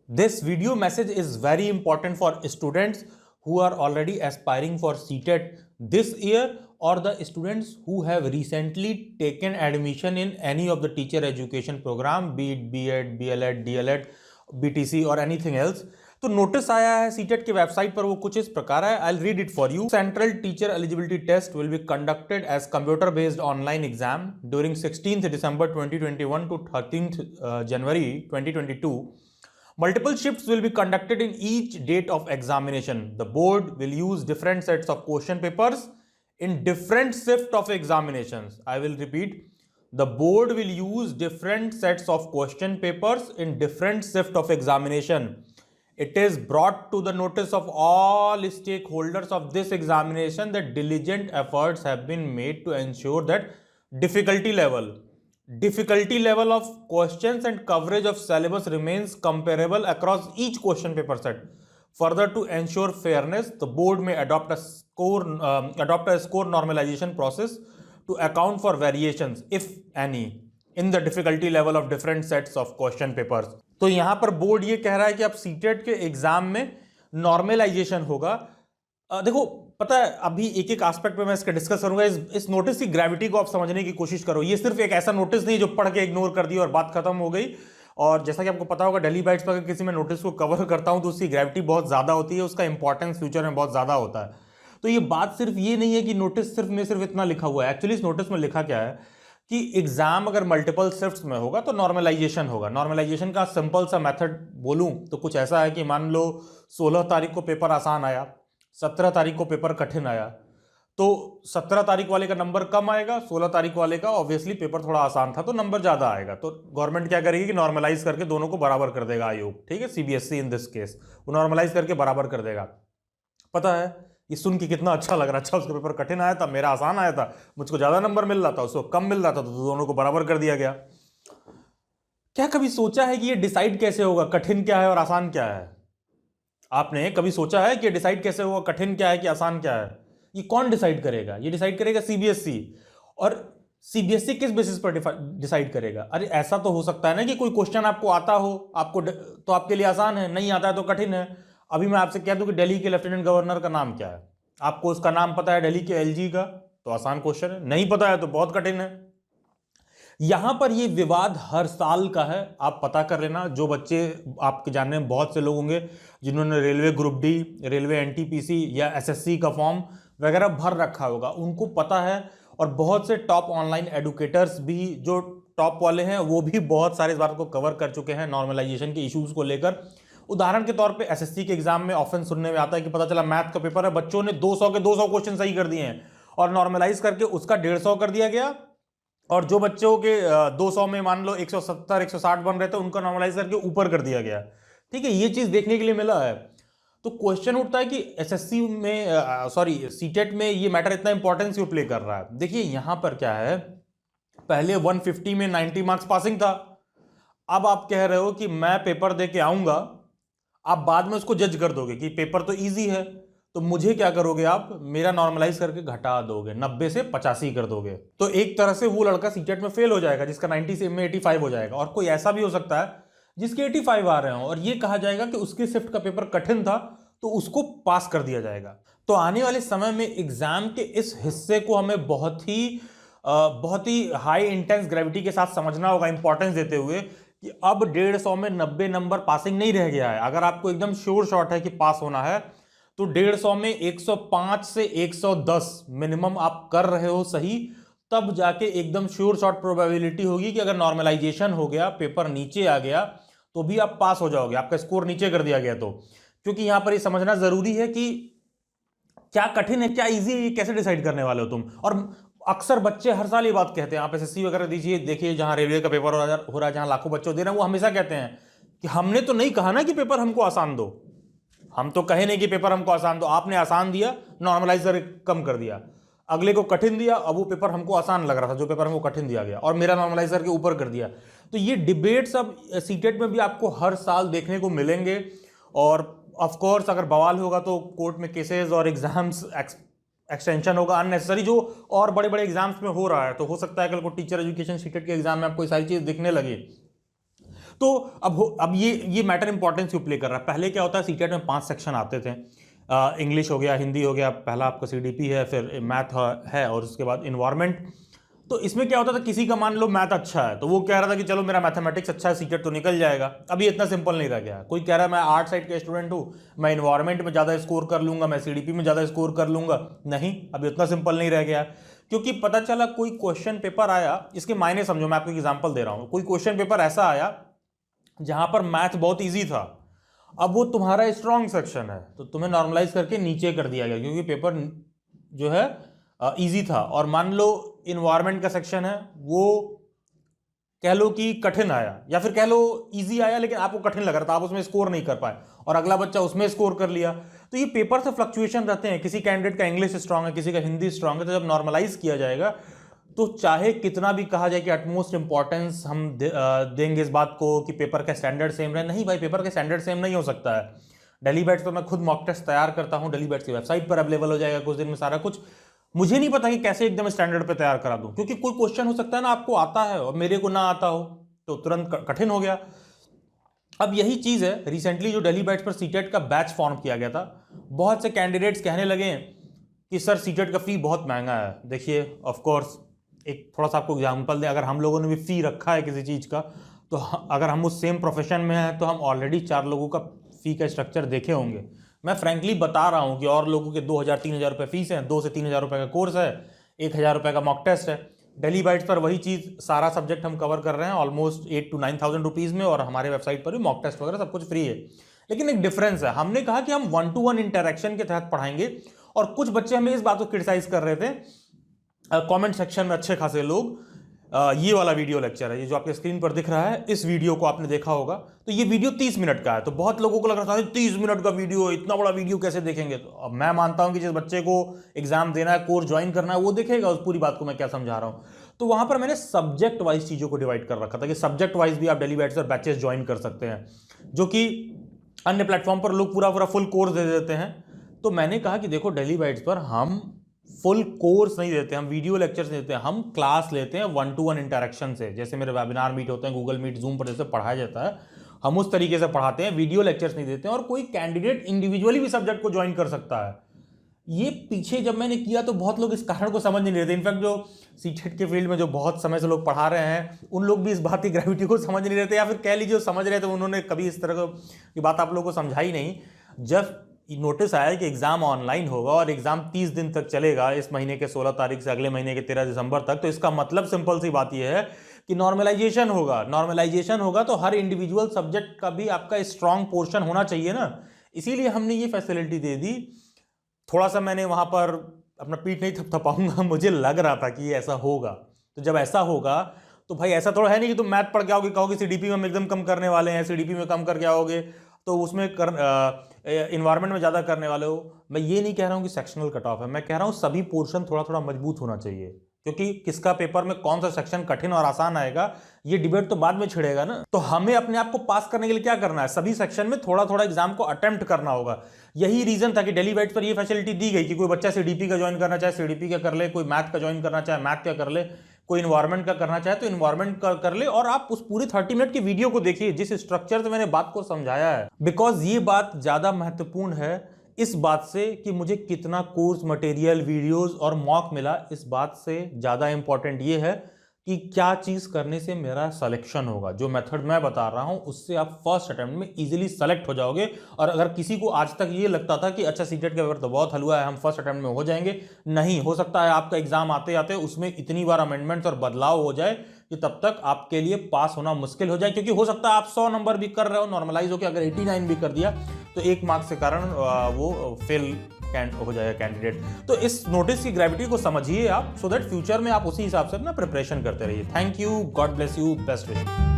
This video message is very important for students who are already aspiring for CTET this year, or the students who have recently taken admission in any of the teacher education program, be it B.Ed, BLEd, DLEd, BTC or anything else. तो notice आया है CTET की website पर, वो कुछ इस प्रकार है. I read it for you. Central Teacher Eligibility Test will be conducted as computer based online exam during 16th December 2021 to 13th January 2022. Multiple shifts will be conducted in each date of examination. The board will use different sets of question papers in different shift of examinations. I will repeat. The board will use different sets of question papers in different shift of examination. It is brought to the notice of all stakeholders of this examination that diligent efforts have been made to ensure that difficulty level of questions and coverage of syllabus remains comparable across each question paper set. Further, to ensure fairness, the board may adopt a score normalization process to account for variations, if any, in the difficulty level of different sets of question papers. तो यहां पर board ये कह रहा है कि अब CTET के एग्जाम में नॉर्मलाइजेशन होगा. देखो, पता है, अभी एक एक एस्पेक्ट पे मैं इसका डिस्कस करूंगा. इस नोटिस की ग्रेविटी को आप समझने की कोशिश करो. ये सिर्फ एक ऐसा नोटिस नहीं जो पढ़ के इग्नोर कर दिया और बात खत्म हो गई. और जैसा कि आपको पता होगा, डेली बाइट्स पर अगर किसी में नोटिस को कवर करता हूं तो उसकी ग्रेविटी बहुत ज्यादा होती है, उसका इंपॉर्टेंस फ्यूचर में बहुत ज्यादा होता है. तो ये बात सिर्फ ये नहीं है कि नोटिस सिर्फ में सिर्फ इतना लिखा हुआ है. एक्चुअली इस नोटिस में लिखा क्या है कि एग्जाम अगर मल्टीपल शिफ्ट्स में होगा तो नॉर्मलाइजेशन होगा. नॉर्मलाइजेशन का सिंपल सा मेथड बोलूं तो कुछ ऐसा है कि मान लो 16 तारीख को पेपर आसान आया, 17 तारीख को पेपर कठिन आया, तो 17 तारीख वाले का नंबर कम आएगा, 16 तारीख वाले का ऑब्वियसली पेपर थोड़ा आसान था तो नंबर ज्यादा आएगा. तो गवर्नमेंट क्या करेगी कि नॉर्मलाइज करके दोनों को बराबर कर देगा आयोग. ठीक है, सीबीएसई इन दिस केस वो नॉर्मलाइज करके बराबर कर देगा. पता है, ये सुन के कितना अच्छा लग रहा है. अच्छा, उसका पेपर कठिन आया था, मेरा आसान आया था, मुझको ज्यादा नंबर मिल रहा था, उसको कम मिल रहा था, तो दोनों को बराबर कर दिया गया. क्या कभी सोचा है कि ये डिसाइड कैसे होगा कठिन क्या है और आसान क्या है? आपने कभी सोचा है कि डिसाइड कैसे होगा कठिन क्या है कि आसान क्या है? ये कौन डिसाइड करेगा? ये डिसाइड करेगा सीबीएसई. और सीबीएसई किस बेसिस पर डिसाइड करेगा? अरे ऐसा तो हो सकता है ना कि कोई क्वेश्चन आपको आता हो, आपको तो आपके लिए आसान है, नहीं आता है तो कठिन है. अभी मैं आपसे कह दूं कि दिल्ली के लेफ्टिनेंट गवर्नर का नाम क्या है, आपको उसका नाम पता है, दिल्ली के एलजी का, तो आसान क्वेश्चन है. नहीं पता है तो बहुत कठिन है. यहां पर ये विवाद हर साल का है, आप पता कर लेना. जो बच्चे, आपके जानने में बहुत से लोग होंगे जिन्होंने railway group D, railway NTPC या एसएससी का फॉर्म वगैरह भर रखा होगा, उनको पता है. और बहुत से टॉप ऑनलाइन एडुकेटर्स भी, जो टॉप वाले हैं, वो भी बहुत सारे इस बात को कवर कर चुके हैं नॉर्मलाइजेशन के इश्यूज को लेकर. उदाहरण के तौर पे एसएससी के एग्जाम में ऑफन सुनने में आता है कि पता चला मैथ का पेपर है, बच्चों ने 200 के 200 क्वेश्चन सही कर दिए हैं और नॉर्मलाइज करके उसका 150 कर दिया गया. और जो बच्चों के 200 में मान लो 170 160 बन रहे थे, उनको नॉर्मलाइज करके ऊपर कर दिया गया. ठीक है, ये चीज देखने के लिए मिला है. तो क्वेश्चन उठता है कि एसएससी में, सीटेट में ये मैटर इतना इंपॉर्टेंस क्यों प्ले कर रहा है? देखिए यहां पर क्या है, पहले 150 में 90 मार्क्स पासिंग था. अब आप कह रहे हो कि मैं पेपर दे के आऊंगा, आप बाद में उसको जज कर दोगे कि पेपर तो इजी है, तो मुझे क्या करोगे, आप मेरा नॉर्मलाइज करके घटा दोगे, 90 से 85 कर दोगे. तो एक तरह से वो लड़का सीटेट में फेल हो जाएगा जिसका 90 से में 85 हो जाएगा. और कोई ऐसा भी हो सकता है जिसके 85 आ रहे हो और ये कहा जाएगा कि उसके शिफ्ट का पेपर कठिन था तो उसको पास कर दिया जाएगा. तो आने वाले समय में एग्जाम के इस हिस्से को हमें बहुत ही हाई इंटेंस ग्रेविटी के साथ समझना होगा, इंपॉर्टेंस देते हुए कि अब 150 में 90 नंबर पासिंग नहीं रह गया है. अगर आपको एकदम श्योर शॉट है कि पास होना है तो 150 में 105 से 110 मिनिमम आप कर रहे हो सही, तब जाके एकदम श्योर शॉट प्रोबेबिलिटी होगी कि अगर नॉर्मलाइजेशन हो गया, पेपर नीचे आ गया, तो भी आप पास हो जाओगे, आपका स्कोर नीचे कर दिया गया तो. क्योंकि यहां पर ये समझना जरूरी है कि क्या कठिन है क्या इजी है, ये कैसे डिसाइड करने वाले हो तुम. और अक्सर बच्चे हर साल ये बात कहते हैं, आप एसएससी वगैरह दीजिए, देखिए जहां रेलवे का पेपर हो रहा है, जहां लाखों बच्चे दे रहे हैं, वो हमेशा कहते हैं कि हमने तो नहीं कहा ना कि पेपर हमको आसान दो, हम तो कहे नहीं कि पेपर हमको आसान दो, आपने आसान दिया, नॉर्मलाइजर कम कर दिया, अगले को कठिन दिया, अब वो पेपर हमको आसान लग रहा था जो पेपर हमको कठिन दिया गया, और मेरा नॉर्मलाइजर के ऊपर कर दिया. तो ये डिबेट्स अब सीटेट में भी आपको हर साल देखने को मिलेंगे. और ऑफ कोर्स अगर बवाल होगा तो कोर्ट में केसेस और एग्जाम्स एक्सटेंशन होगा अननेसेसरी, जो और बड़े बड़े एग्जाम्स में हो रहा है. तो हो सकता है कल को टीचर एजुकेशन सीटेट के एग्जाम में आपको सारी चीज दिखने लगे. तो अब ये मैटर इंपॉर्टेंस क्यों प्ले कर रहा है। पहले क्या होता है, सीटेट में 5 सेक्शन आते थे, इंग्लिश हो गया, हिंदी हो गया, पहला आपका सीडीपी है, फिर मैथ है और उसके बाद इन्वायरमेंट। तो इसमें क्या होता था, किसी का मान लो मैथ अच्छा है तो वो कह रहा था कि चलो मेरा मैथमेटिक्स अच्छा है, सीटेट तो निकल जाएगा। अभी इतना सिंपल नहीं रह गया। कोई कह रहा है मैं आर्ट साइड का स्टूडेंट हूँ, मैं इन्वायरमेंट में ज़्यादा स्कोर कर लूंगा, मैं सीडीपी में ज़्यादा स्कोर कर लूंगा। नहीं, अभी उतना सिंपल नहीं रह गया, क्योंकि पता चला कोई क्वेश्चन पेपर आया, इसके मायने समझो, मैं आपको एग्जाम्पल दे रहा हूँ। कोई क्वेश्चन पेपर ऐसा आया जहां पर मैथ बहुत ईजी था, अब वो तुम्हारा स्ट्रॉन्ग सेक्शन है तो तुम्हें नॉर्मलाइज करके नीचे कर दिया गया, क्योंकि पेपर जो है इजी था। और मान लो इन्वायरमेंट का सेक्शन है, वो कह लो कि कठिन आया, या फिर कह लो इजी आया लेकिन आपको कठिन लग रहा था, आप उसमें स्कोर नहीं कर पाए, और अगला बच्चा उसमें स्कोर कर लिया। तो ये पेपर से फ्लक्चुएशन रहते हैं। किसी कैंडिडेट का इंग्लिश स्ट्रांग है, किसी का हिंदी स्ट्रांग है, तो जब नॉर्मलाइज किया जाएगा तो चाहे कितना भी कहा जाए कि अटमोस्ट इंपॉर्टेंस हम देंगे इस बात को कि पेपर का स्टैंडर्ड सेम रहे, नहीं भाई, पेपर का स्टैंडर्ड सेम नहीं हो सकता है। डेली बैट्स पर मैं खुद मॉक टेस्ट तैयार करता हूं, डेली बैट्स की वेबसाइट पर अवेलेबल हो जाएगा कुछ दिन में सारा कुछ। मुझे नहीं पता कि कैसे एकदम स्टैंडर्ड पे तैयार करा दूं, क्योंकि कोई क्वेश्चन हो सकता है ना आपको आता है और मेरे को ना आता हो, तो तुरंत कठिन हो गया। अब यही चीज है, रिसेंटली जो डेली बैट्स पर सीटेट का बैच फॉर्म किया गया था, बहुत से कैंडिडेट्स कहने लगे कि सर सीटेट का फी बहुत महंगा है। देखिए, ऑफ कोर्स एक थोड़ा सा आपको एग्जांपल दें, अगर हम लोगों ने भी फी रखा है किसी चीज़ का, तो अगर हम उस सेम प्रोफेशन में हैं तो हम ऑलरेडी 4 लोगों का फी का स्ट्रक्चर देखे होंगे। मैं फ्रैंकली बता रहा हूं कि और लोगों के 2,000-3,000 रुपये फीस है, 2 से 3,000 रुपये का कोर्स है, 1,000 रुपये का मॉक टेस्ट है। डेली बाइट्स पर वही चीज़, सारा सब्जेक्ट हम कवर कर रहे हैं ऑलमोस्ट 8 to 9,000 रुपीज़ में, और हमारे वेबसाइट पर भी मॉक टेस्ट वगैरह सब कुछ फ्री है। लेकिन एक डिफरेंस है, हमने कहा कि हम 1-to-1 इंटरेक्शन के तहत पढ़ाएंगे, और कुछ बच्चे हमें इस बात को क्रिटिसाइज कर रहे थे कमेंट सेक्शन में, अच्छे खासे लोग। ये वाला वीडियो लेक्चर है, ये जो आपके स्क्रीन पर दिख रहा है, इस वीडियो को आपने देखा होगा, तो ये वीडियो 30 मिनट का है। तो बहुत लोगों को लग रहा था 30 मिनट का वीडियो, इतना बड़ा वीडियो कैसे देखेंगे। तो अब मैं मानता हूं कि जिस बच्चे को एग्जाम देना है, कोर्स ज्वाइन करना है, वो देखेगा उस पूरी बात को मैं क्या समझा रहा हूं। तो वहां पर मैंने सब्जेक्ट वाइज चीजों को डिवाइड कर रखा था कि सब्जेक्ट वाइज भी आप डेली बैट्स पर बैचेस ज्वाइन कर सकते हैं, जो कि अन्य प्लेटफॉर्म पर लोग पूरा पूरा फुल कोर्स दे देते हैं। तो मैंने कहा कि देखो, डेली बैट्स पर हम फुल कोर्स नहीं देते, हम वीडियो लेक्चर्स नहीं देते, हम क्लास लेते हैं 1-to-1 इंटरेक्शन से। जैसे मेरे वेबिनार मीट होते हैं, गूगल मीट, जूम पर जैसे पढ़ाया जाता है, हम उस तरीके से पढ़ाते हैं, वीडियो लेक्चर्स नहीं देते हैं। और कोई कैंडिडेट इंडिविजुअली भी सब्जेक्ट को ज्वाइन कर सकता है। ये पीछे जब मैंने किया तो बहुत लोग इस कारण को समझ नहीं रहे थे। इनफैक्ट जो सीटेट के फील्ड में जो बहुत समय से लोग पढ़ा रहे हैं, उन लोग भी इस बात की ग्रेविटी को समझ नहीं रहे थे, या फिर कह लीजिए समझ रहे थे, उन्होंने कभी इस तरह की बात आप लोगों को समझाई नहीं। जब नोटिस आया कि एग्जाम ऑनलाइन होगा और एग्जाम 30 दिन तक चलेगा, इस महीने के 16 तारीख से अगले महीने के 13 दिसंबर तक, तो इसका मतलब सिंपल सी बात यह है कि नॉर्मलाइजेशन होगा। नॉर्मलाइजेशन होगा तो हर इंडिविजुअल सब्जेक्ट का भी आपका स्ट्रांग पोर्शन होना चाहिए ना, इसीलिए हमने ये फैसिलिटी दे दी। थोड़ा सा मैंने वहां पर अपना पीठ नहीं थपथपाऊंगा, मुझे लग रहा था कि ये ऐसा होगा। तो जब ऐसा होगा तो भाई ऐसा थोड़ा है नहीं कि तुम मैथ पढ़ के आओगे, कहोगे सीडीपी में हम एकदम कम करने वाले हैं, सीडीपी में कम करके आओगे तो उसमें इन्वायरमेंट में ज़्यादा करने वाले हो। मैं ये नहीं कह रहा हूँ कि सेक्शनल कट ऑफ है, मैं कह रहा हूँ सभी पोर्शन थोड़ा थोड़ा मजबूत होना चाहिए, क्योंकि किसका पेपर में कौन सा सेक्शन कठिन और आसान आएगा ये डिबेट तो बाद में छिड़ेगा ना। तो हमें अपने आप को पास करने के लिए क्या करना है, सभी सेक्शन में थोड़ा थोड़ा एग्जाम को अटेम्प्ट करना होगा। यही रीजन था कि डेली बैट्स पर ये फैसिलिटी दी गई कि कोई बच्चा सीडीपी का ज्वाइन करना चाहे सीडीपी का कर ले, कोई मैथ का ज्वाइन करना चाहे मैथ का कर ले, कोई इन्वायरमेंट का करना चाहे तो इन्वायरमेंट का कर ले। और आप उस पूरी 30 मिनट की वीडियो को देखिए जिस स्ट्रक्चर से मैंने बात को समझाया है, बिकॉज ये बात ज्यादा महत्वपूर्ण है इस बात से कि मुझे कितना कोर्स मटेरियल, वीडियोस और मॉक मिला, इस बात से ज़्यादा इंपॉर्टेंट ये है कि क्या चीज़ करने से मेरा सिलेक्शन होगा। जो मेथड मैं बता रहा हूं उससे आप फर्स्ट अटेम्प्ट में इजीली सेलेक्ट हो जाओगे। और अगर किसी को आज तक ये लगता था कि अच्छा सीटेट का पेपर तो बहुत हलवा है, हम फर्स्ट अटेम्प्ट में हो जाएंगे, नहीं हो सकता है आपका एग्जाम आते आते उसमें इतनी बार अमेंडमेंट्स और बदलाव हो जाए कि तब तक आपके लिए पास होना मुश्किल हो जाए। क्योंकि हो सकता है आप 100 नंबर भी कर रहे हो, नॉर्मलाइज होकर अगर 89 भी कर दिया तो 1 मार्क्स के कारण वो फेल हो जाएगा कैंडिडेट। तो इस नोटिस की ग्रेविटी को समझिए आप, सो दैट फ्यूचर में आप उसी हिसाब से अपना प्रिपरेशन करते रहिए। Thank you, God bless you, best wish.